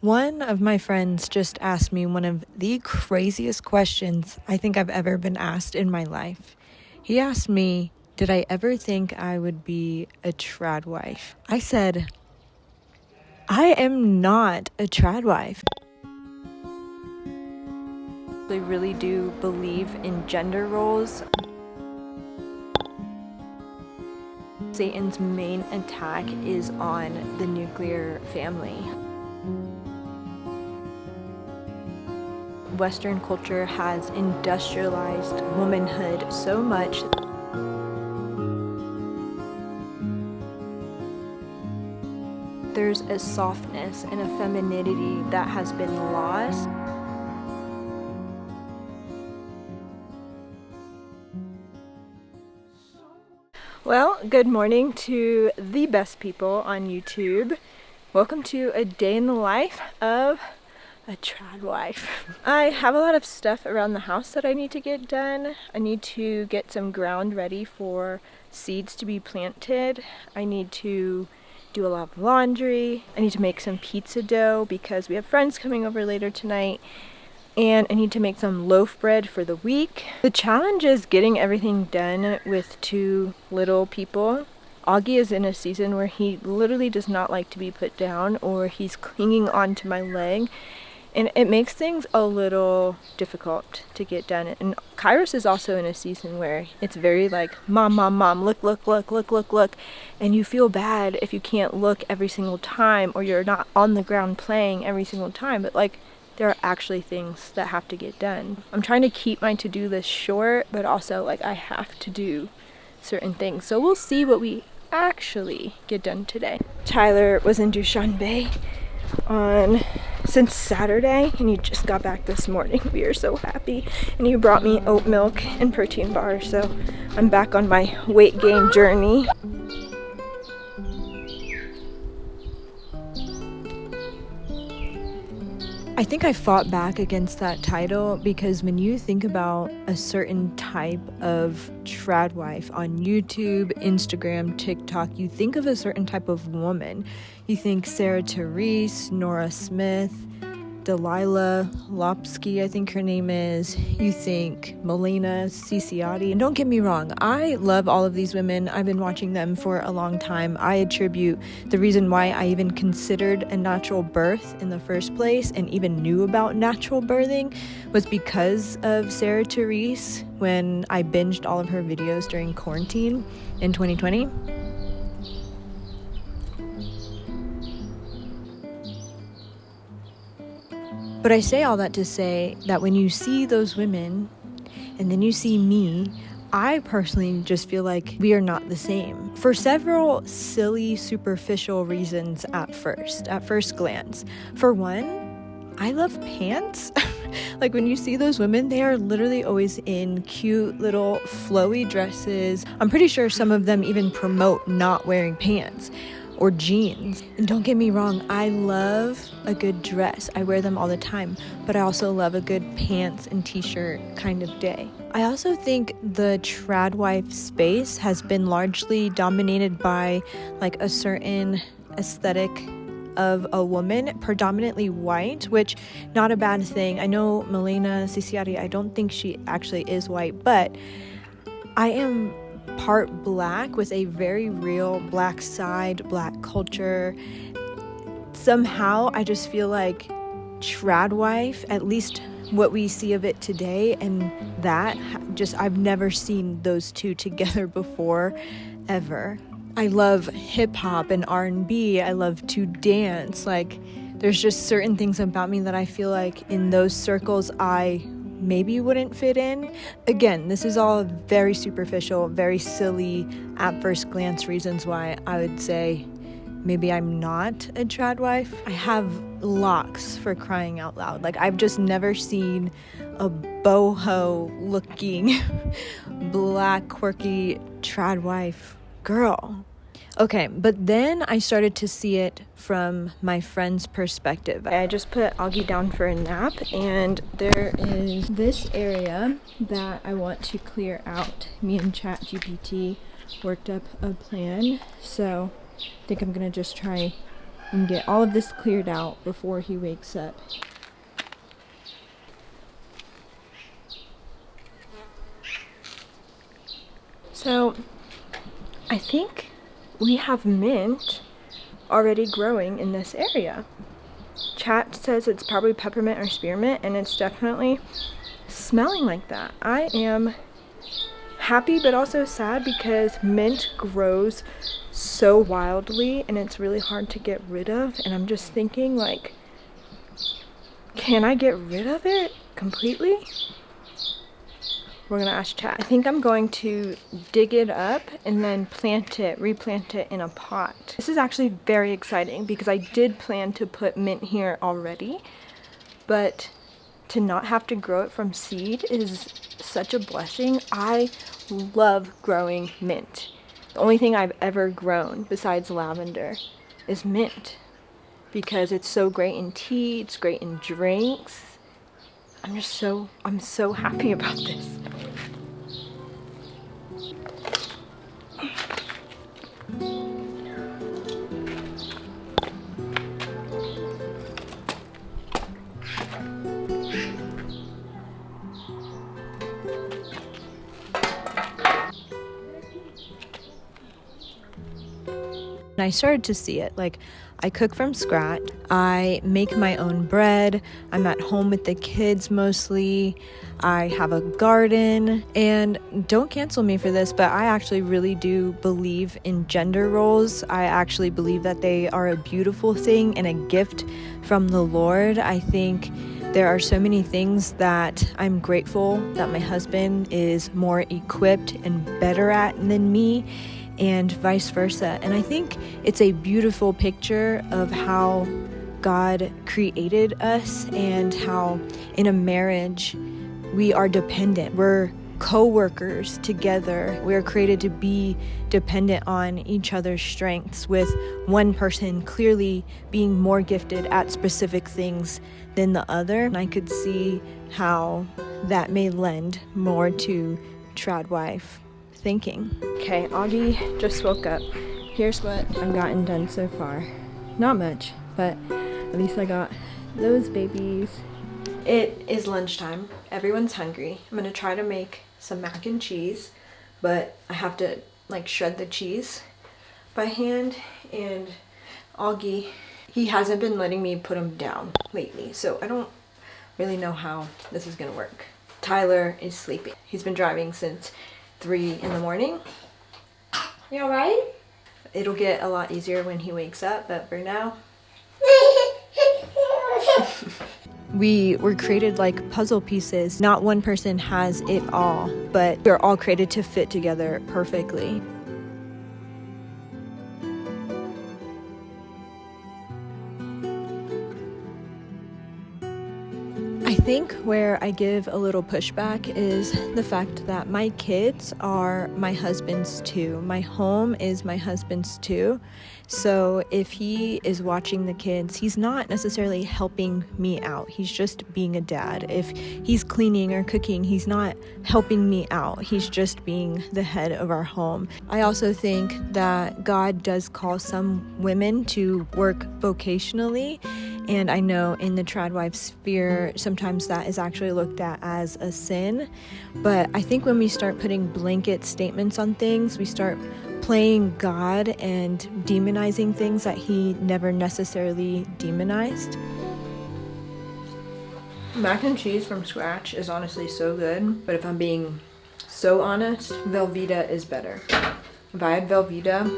One of my friends just asked me one of the craziest questions I think I've ever been asked in my life. He asked me, did I ever think I would be a trad wife? I said, I am not a trad wife. I really do believe in gender roles. Satan's main attack is on the nuclear family. Western culture has industrialized womanhood so much. There's a softness and a femininity that has been lost. Well, good morning to the best people on YouTube. Welcome to a day in the life of a trad wife. I have a lot of stuff around the house that I need to get done. I need to get some ground ready for seeds to be planted. I need to do a lot of laundry. I need to make some pizza dough because we have friends coming over later tonight. And I need to make some loaf bread for the week. The challenge is getting everything done with two little people. Augie is in a season where he literally does not like to be put down, or he's clinging onto my leg. And it makes things a little difficult to get done. And Kairos is also in a season where it's very like, mom, mom, mom, look, look, look, look, look, look. And you feel bad if you can't look every single time, or you're not on the ground playing every single time. But like, there are actually things that have to get done. I'm trying to keep my to-do list short, but also like I have to do certain things. So we'll see what we actually get done today. Tyler was in Dushanbe since Saturday, and he just got back this morning. We are so happy. And he brought me oat milk and protein bars, so I'm back on my weight gain journey. I think I fought back against that title because when you think about a certain type of trad wife on YouTube, Instagram, TikTok, you think of a certain type of woman. You think Sarah Therese, Nora Smith, Delilah Lopsky, I think her name is. You think Melena Ciciotti. And don't get me wrong, I love all of these women. I've been watching them for a long time. I attribute the reason why I even considered a natural birth in the first place and even knew about natural birthing was because of Sarah Therese when I binged all of her videos during quarantine in 2020. But I say all that to say that when you see those women and then you see me, I personally just feel like we are not the same for several silly, superficial reasons at first glance. For one, I love pants. Like when you see those women, they are literally always in cute little flowy dresses. I'm pretty sure some of them even promote not wearing pants or jeans. And don't get me wrong, I love a good dress. I wear them all the time, but I also love a good pants and t-shirt kind of day. I also think the trad wife space has been largely dominated by like a certain aesthetic of a woman, predominantly white, which not a bad thing. I know Melena Ciciotti, I don't think she actually is white, but I am part black with a very real black side, black culture. Somehow I just feel like trad wife, at least what we see of it today, and that just I've never seen those two together before ever. I love hip hop and R&B. I love to dance. Like there's just certain things about me that I feel like in those circles I maybe wouldn't fit in. Again, this is all very superficial, very silly at first glance reasons why I would say maybe I'm not a trad wife. I have locks, for crying out loud. Like I've just never seen a boho looking black quirky trad wife girl. Okay, but then I started to see it from my friend's perspective. I just put Augie down for a nap, and there is this area that I want to clear out. Me and ChatGPT worked up a plan, so I think I'm gonna just try and get all of this cleared out before he wakes up. So I think we have mint already growing in this area. Chat says it's probably peppermint or spearmint, and it's definitely smelling like that. I am happy but also sad because mint grows so wildly and it's really hard to get rid of, and I'm just thinking, like, can I get rid of it completely? We're gonna ask chat. I think I'm going to dig it up and then replant it in a pot. This is actually very exciting because I did plan to put mint here already, but to not have to grow it from seed is such a blessing. I love growing mint. The only thing I've ever grown besides lavender is mint because it's so great in tea, it's great in drinks. I'm so happy about this. I started to see it. Like, I cook from scratch. I make my own bread. I'm at home with the kids mostly. I have a garden. And don't cancel me for this, but I actually really do believe in gender roles. I actually believe that they are a beautiful thing and a gift from the Lord. I think there are so many things that I'm grateful that my husband is more equipped and better at than me, and vice versa. And I think it's a beautiful picture of how God created us and how in a marriage we are dependent. We're co-workers together. We're created to be dependent on each other's strengths, with one person clearly being more gifted at specific things than the other. And I could see how that may lend more to trad wife thinking. Okay, Augie just woke up. Here's what I've gotten done so far. Not much, but at least I got those babies. It is lunchtime. Everyone's hungry. I'm gonna try to make some mac and cheese, but I have to like shred the cheese by hand, and Augie, he hasn't been letting me put him down lately, so I don't really know how this is gonna work. Tyler is sleeping. He's been driving since 3 in the morning. You alright? It'll get a lot easier when he wakes up, but for now. We were created like puzzle pieces. Not one person has it all, but we're all created to fit together perfectly. I think where I give a little pushback is the fact that my kids are my husband's too. My home is my husband's too. So if he is watching the kids, he's not necessarily helping me out. He's just being a dad. If he's cleaning or cooking, he's not helping me out. He's just being the head of our home. I also think that God does call some women to work vocationally. And I know in the trad wife sphere, sometimes that is actually looked at as a sin. But I think when we start putting blanket statements on things, we start playing God and demonizing things that he never necessarily demonized. Mac and cheese from scratch is honestly so good, but if I'm being so honest, Velveeta is better. If I had Velveeta,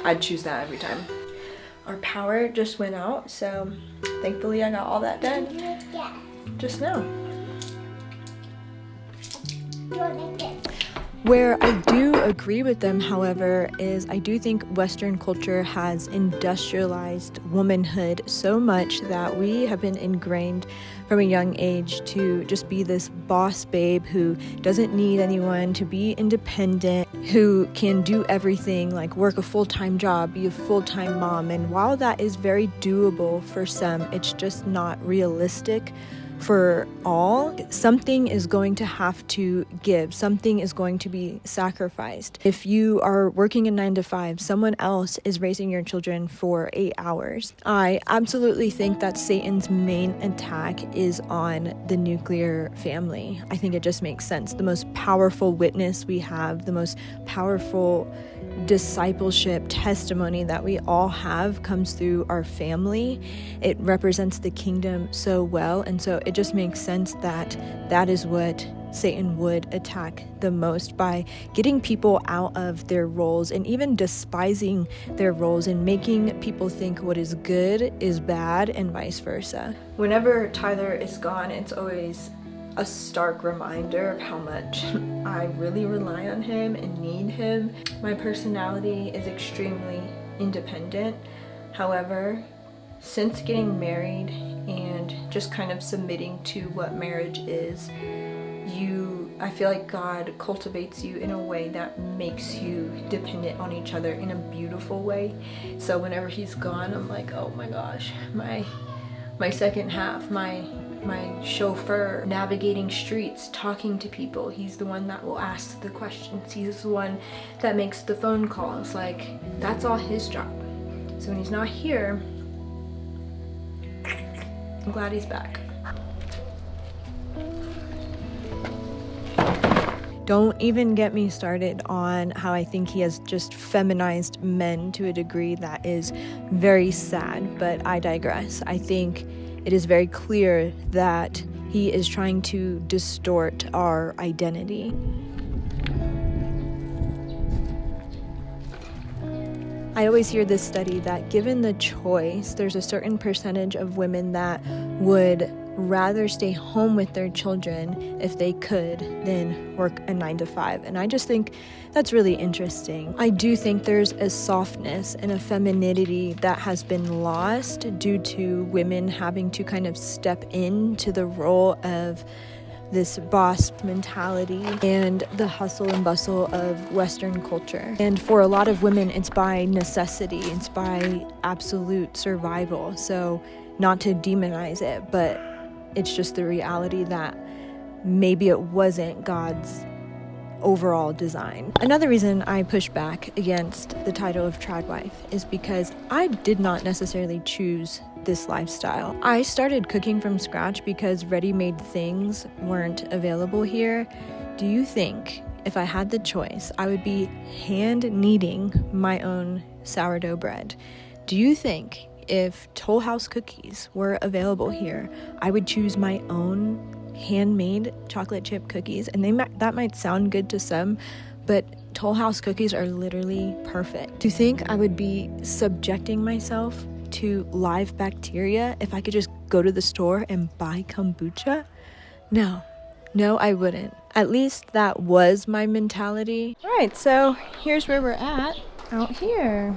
I'd choose that every time. Our power just went out, so thankfully I got all that done just now. Where I do agree with them, however, is I do think Western culture has industrialized womanhood so much that we have been ingrained from a young age to just be this boss babe who doesn't need anyone, to be independent, who can do everything, like work a full-time job, be a full-time mom. And while that is very doable for some, it's just not realistic for all, something is going to have to give. Something is going to be sacrificed. If you are working a 9 to 5, someone else is raising your children for 8 hours. I absolutely think that Satan's main attack is on the nuclear family. I think it just makes sense. The most powerful witness we have, the most powerful discipleship testimony that we all have comes through our family. It represents the kingdom so well, and so it just makes sense that that is what Satan would attack the most, by getting people out of their roles and even despising their roles and making people think what is good is bad and vice versa. Whenever Tyler is gone, it's always a stark reminder of how much I really rely on him and need him. My personality is extremely independent. However, since getting married and just kind of submitting to what marriage is, I feel like God cultivates you in a way that makes you dependent on each other in a beautiful way. So whenever he's gone, I'm like, oh my gosh, my second half, my chauffeur, navigating streets, talking to people. He's the one that will ask the questions. He's the one that makes the phone calls. Like, that's all his job. So when he's not here, I'm glad he's back. Don't even get me started on how I think he has just feminized men to a degree that is very sad, but I digress. I think it is very clear that he is trying to distort our identity. I always hear this study that given the choice, there's a certain percentage of women that would rather stay home with their children if they could than work a 9 to 5. And I just think that's really interesting. I do think there's a softness and a femininity that has been lost due to women having to kind of step into the role of this boss mentality and the hustle and bustle of Western culture. And for a lot of women, it's by necessity, it's by absolute survival. So not to demonize it, but it's just the reality that maybe it wasn't God's overall design. Another reason I push back against the title of trad wife is because I did not necessarily choose this lifestyle. I started cooking from scratch because ready-made things weren't available here. Do you think if I had the choice, I would be hand kneading my own sourdough bread? Do you think if Toll House cookies were available here, I would choose my own handmade chocolate chip cookies? And that might sound good to some, but Toll House cookies are literally perfect. Do you think I would be subjecting myself to live bacteria if I could just go to the store and buy kombucha? No, I wouldn't. At least that was my mentality. All right, so here's where we're at out here.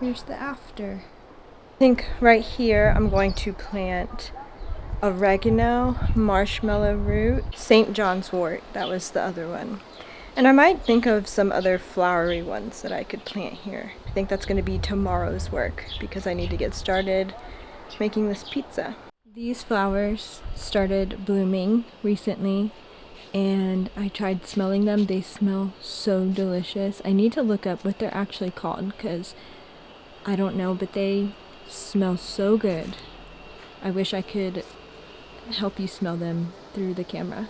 Here's the after. I think right here I'm going to plant oregano, marshmallow root, St. John's wort. That was the other one. And I might think of some other flowery ones that I could plant here. I think that's going to be tomorrow's work because I need to get started making this pizza. These flowers started blooming recently and I tried smelling them. They smell so delicious. I need to look up what they're actually called because I don't know, but they smell so good. I wish I could help you smell them through the camera.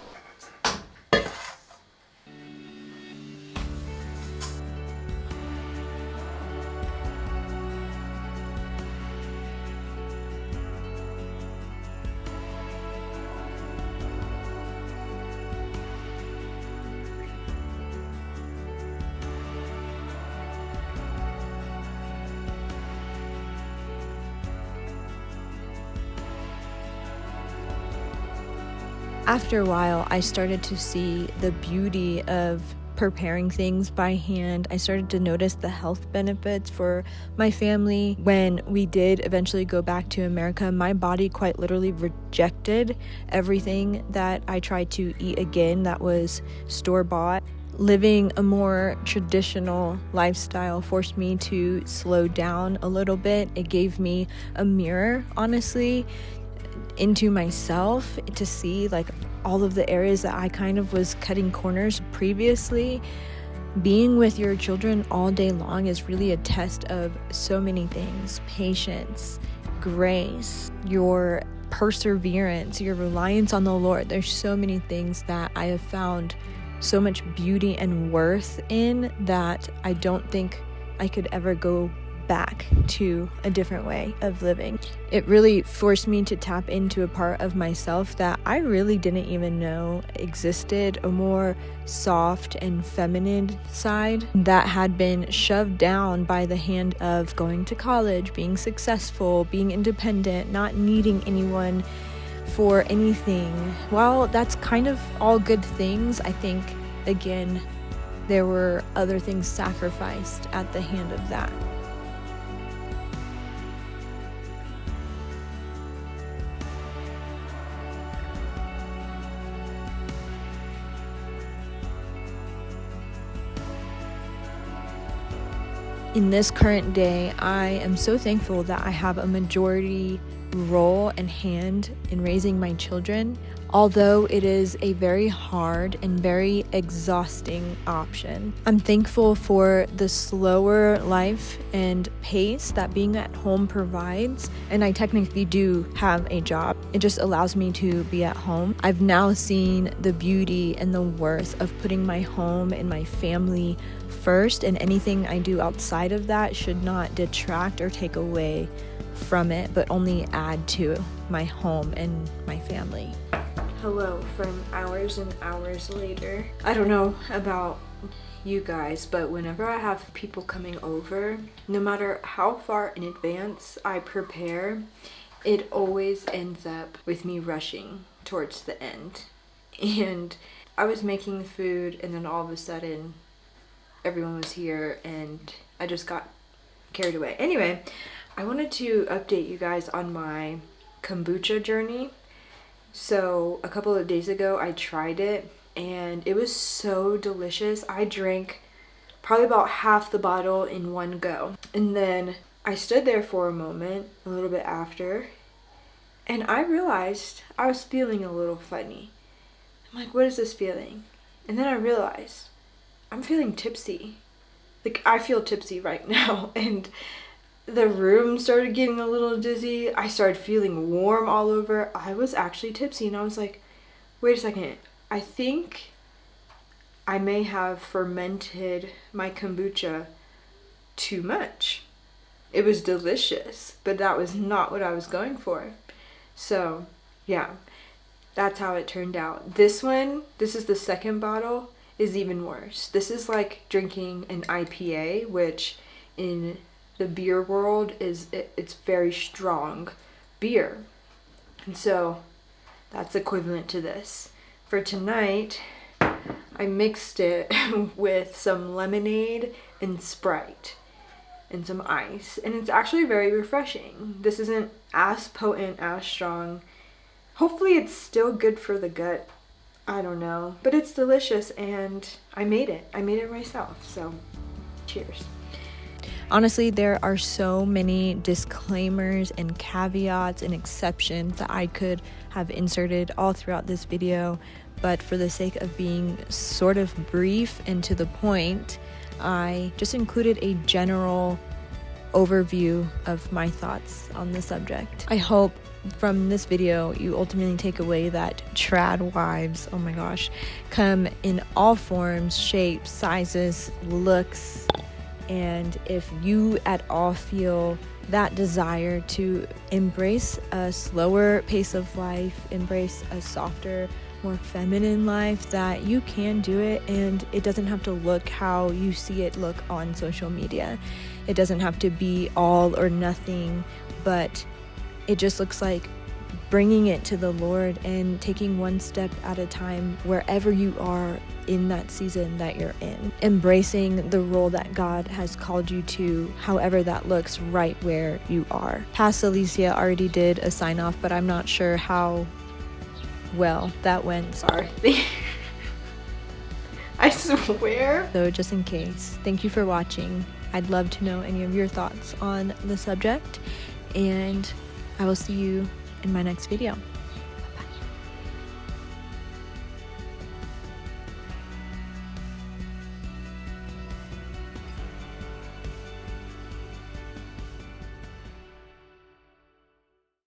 After a while, I started to see the beauty of preparing things by hand. I started to notice the health benefits for my family. When we did eventually go back to America, my body quite literally rejected everything that I tried to eat again that was store-bought. Living a more traditional lifestyle forced me to slow down a little bit. It gave me a mirror, honestly, into myself to see like all of the areas that I kind of was cutting corners previously. Being with your children all day long is really a test of so many things: patience, grace, your perseverance, your reliance on the Lord. There's so many things that I have found so much beauty and worth in that I don't think I could ever go back to a different way of living. It really forced me to tap into a part of myself that I really didn't even know existed, a more soft and feminine side that had been shoved down by the hand of going to college, being successful, being independent, not needing anyone for anything. While that's kind of all good things, I think, again, there were other things sacrificed at the hand of that. In this current day, I am so thankful that I have a majority role and hand in raising my children, although it is a very hard and very exhausting option. I'm thankful for the slower life and pace that being at home provides, and I technically do have a job. It just allows me to be at home. I've now seen the beauty and the worth of putting my home and my family first, and anything I do outside of that should not detract or take away from it, but only add to my home and my family. Hello from hours and hours later. I don't know about you guys, but whenever I have people coming over, no matter how far in advance I prepare, it always ends up with me rushing towards the end. And I was making food, and then all of a sudden everyone was here and I just got carried away. Anyway, I wanted to update you guys on my kombucha journey. So a couple of days ago I tried it and it was so delicious. I drank probably about half the bottle in one go, and then I stood there for a moment a little bit after and I realized I was feeling a little funny. I'm like, what is this feeling? And then I realized I'm feeling tipsy. Like, I feel tipsy right now. And the room started getting a little dizzy. I started feeling warm all over. I was actually tipsy, and I was like, wait a second. I think I may have fermented my kombucha too much. It was delicious, but that was not what I was going for. So, yeah, that's how it turned out. This is the second bottle, is even worse. This is like drinking an IPA, which in the beer world it's very strong beer. And so that's equivalent to this. For tonight, I mixed it with some lemonade and Sprite and some ice, and it's actually very refreshing. This isn't as potent, as strong. Hopefully it's still good for the gut. I don't know, but it's delicious, and I made it myself, so cheers. Honestly, there are so many disclaimers and caveats and exceptions that I could have inserted all throughout this video, but for the sake of being sort of brief and to the point, I just included a general overview of my thoughts on the subject. I hope from this video you ultimately take away that trad wives, oh my gosh, come in all forms, shapes, sizes, looks, and if you at all feel that desire to embrace a slower pace of life, embrace a softer, more feminine life, that you can do it, and it doesn't have to look how you see it look on social media. It doesn't have to be all or nothing, but it just looks like bringing it to the Lord and taking one step at a time wherever you are in that season that you're in. Embracing the role that God has called you to, however that looks right where you are. Past Alyssia already did a sign off, but I'm not sure how well that went. Sorry. I swear. So just in case, thank you for watching. I'd love to know any of your thoughts on the subject, and I will see you in my next video.